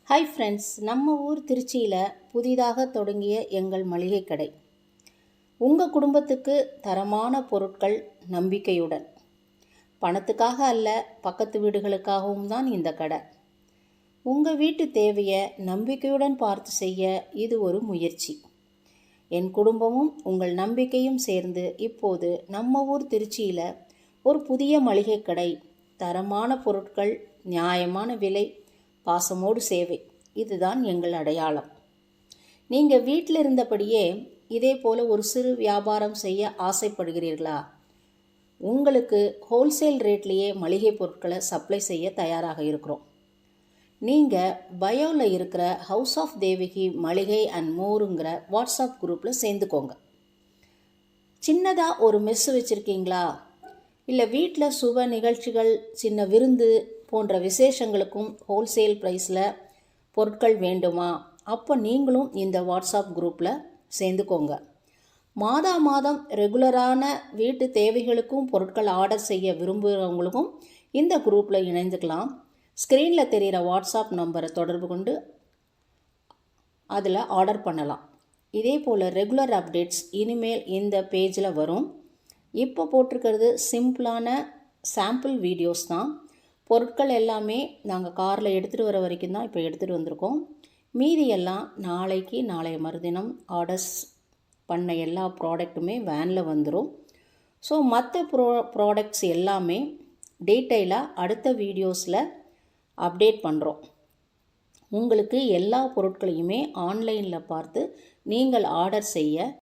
Hi friends, நம்ம ஊர் திருச்சியில் புதிதாக தொடங்கிய எங்கள் மளிகை கடை. உங்கள் குடும்பத்துக்கு தரமான பொருட்கள் நம்பிக்கையுடன். பணத்துக்காக அல்ல, பக்கத்து வீடுகளுக்காகவும் தான் இந்த கடை. உங்கள் வீட்டு தேவையை நம்பிக்கையுடன் பார்த்து செய்ய இது ஒரு முயற்சி. என் குடும்பமும் உங்கள் நம்பிக்கையும் சேர்ந்து இப்போது நம்ம ஊர் திருச்சியில் ஒரு புதிய மளிகை கடை. தரமான பொருட்கள், நியாயமான விலை, பாசமோடு சேவை, இதுதான் எங்கள் அடையாளம். நீங்கள் வீட்டில் இருந்தபடியே இதே போல் ஒரு சிறு வியாபாரம் செய்ய ஆசைப்படுகிறீர்களா? உங்களுக்கு ஹோல்சேல் ரேட்லேயே மளிகை பொருட்களை சப்ளை செய்ய தயாராக இருக்கிறோம். நீங்கள் பயோவில் இருக்கிற ஹவுஸ் ஆஃப் தேவகி மளிகை அண்ட் மோருங்கிற வாட்ஸ்அப் குரூப்பில் சேர்ந்துக்கோங்க. சின்னதாக ஒரு மெஸ் வச்சுருக்கீங்களா? இல்லை வீட்டில் சுப நிகழ்ச்சிகள், சின்ன விருந்து போன்ற விசேஷங்களுக்கும் ஹோல்சேல் ப்ரைஸில் பொருட்கள் வேண்டுமா? அப்போ நீங்களும் இந்த வாட்ஸ்அப் குரூப்பில் சேர்ந்துக்கோங்க. மாதம் ரெகுலரான வீட்டு தேவைகளுக்கும் பொருட்கள் ஆர்டர் செய்ய விரும்புகிறவங்களுக்கும் இந்த குரூப்பில் இணைந்துக்கலாம். ஸ்க்ரீனில் தெரிகிற வாட்ஸ்அப் நம்பரை தொடர்பு கொண்டு அதில் ஆர்டர் பண்ணலாம். இதே போல் ரெகுலர் அப்டேட்ஸ் இனிமேல் இந்த பேஜில் வரும். இப்போ போட்டிருக்கிறது சிம்பிளான சாம்பிள் வீடியோஸ் தான். பொருட்கள் எல்லாமே நாங்கள் காரில் எடுத்துகிட்டு வர வரைக்கும் தான் இப்போ எடுத்துகிட்டு வந்திருக்கோம். மீதியெல்லாம் நாளைய மறுதினம் ஆர்டர்ஸ் பண்ண எல்லா ப்ராடக்ட்டுமே வேனில் வந்துடும். ஸோ மற்ற ப்ராடக்ட்ஸ் எல்லாமே டீட்டெயிலாக அடுத்த வீடியோஸில் அப்டேட் பண்ணுறோம். உங்களுக்கு எல்லா பொருட்களையுமே ஆன்லைனில் பார்த்து நீங்கள் ஆர்டர் செய்ய